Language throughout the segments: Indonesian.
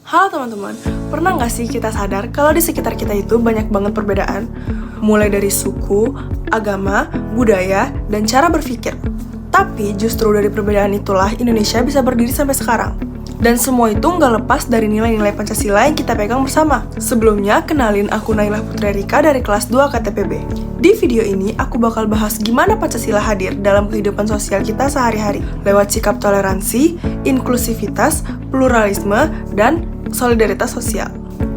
Halo teman-teman, pernah nggak sih kita sadar kalau di sekitar kita itu banyak banget perbedaan? Mulai dari suku, agama, budaya, dan cara berpikir. Tapi justru dari perbedaan itulah Indonesia bisa berdiri sampai sekarang. Dan semua itu nggak lepas dari nilai-nilai Pancasila yang kita pegang bersama. Sebelumnya, kenalin aku Nailah Putri Rika dari kelas 2 KTPB. Di video ini, aku bakal bahas gimana Pancasila hadir dalam kehidupan sosial kita sehari-hari. Lewat sikap toleransi, inklusivitas, pluralisme, dan solidaritas sosial.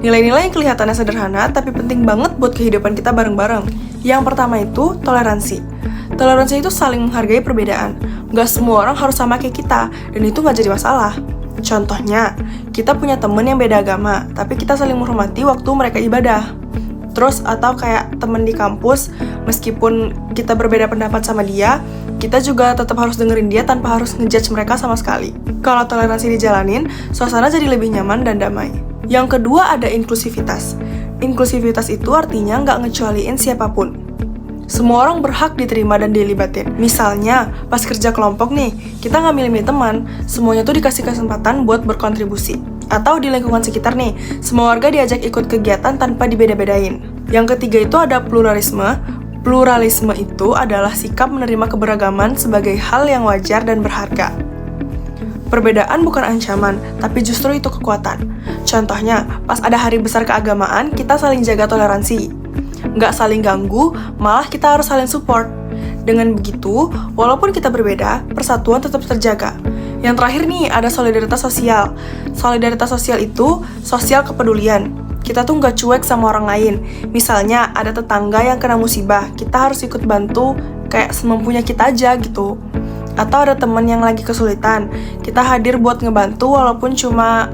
Nilai-nilai yang kelihatannya sederhana, tapi penting banget buat kehidupan kita bareng-bareng. Yang pertama itu, toleransi. Toleransi itu saling menghargai perbedaan. Nggak semua orang harus sama kayak kita, dan itu nggak jadi masalah. Contohnya, kita punya temen yang beda agama, tapi kita saling menghormati waktu mereka ibadah. Terus, atau kayak temen di kampus, meskipun kita berbeda pendapat sama dia, kita juga tetap harus dengerin dia tanpa harus ngejudge mereka sama sekali. Kalau toleransi dijalanin, suasana jadi lebih nyaman dan damai. Yang kedua ada inklusivitas. Inklusivitas itu artinya nggak ngecualiin siapapun. Semua orang berhak diterima dan dilibatin. Misalnya, pas kerja kelompok nih, kita nggak milih-milih teman, semuanya tuh dikasih kesempatan buat berkontribusi. Atau di lingkungan sekitar nih, semua warga diajak ikut kegiatan tanpa dibeda-bedain. Yang ketiga itu ada pluralisme. Pluralisme itu adalah sikap menerima keberagaman sebagai hal yang wajar dan berharga. Perbedaan bukan ancaman, tapi justru itu kekuatan. Contohnya, pas ada hari besar keagamaan, kita saling jaga toleransi. Nggak saling ganggu, malah kita harus saling support. Dengan begitu, walaupun kita berbeda, persatuan tetap terjaga. Yang terakhir nih, ada solidaritas sosial. Solidaritas sosial itu sosial kepedulian. Kita tuh nggak cuek sama orang lain. Misalnya, ada tetangga yang kena musibah, kita harus ikut bantu kayak semampunya kita aja gitu. Atau ada teman yang lagi kesulitan, kita hadir buat ngebantu walaupun cuma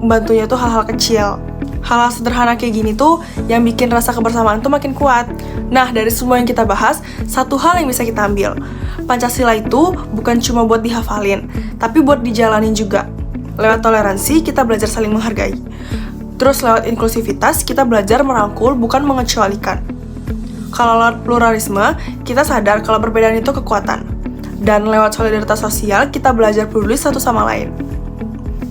bantunya tuh hal-hal kecil. Hal-hal sederhana kayak gini tuh yang bikin rasa kebersamaan tuh makin kuat. Nah, dari semua yang kita bahas, satu hal yang bisa kita ambil. Pancasila itu bukan cuma buat dihafalin, tapi buat dijalanin juga. Lewat toleransi, kita belajar saling menghargai. Terus lewat inklusivitas, kita belajar merangkul, bukan mengecualikan. Kalau lewat pluralisme, kita sadar kalau perbedaan itu kekuatan. Dan lewat solidaritas sosial, kita belajar peduli satu sama lain.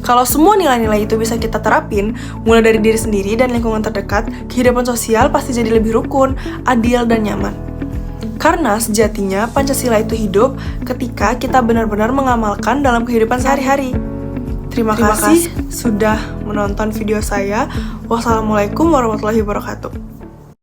Kalau semua nilai-nilai itu bisa kita terapin, mulai dari diri sendiri dan lingkungan terdekat, kehidupan sosial pasti jadi lebih rukun, adil, dan nyaman. Karena sejatinya Pancasila itu hidup ketika kita benar-benar mengamalkan dalam kehidupan sehari-hari. Terima kasih sudah menonton video saya. Wassalamualaikum warahmatullahi wabarakatuh.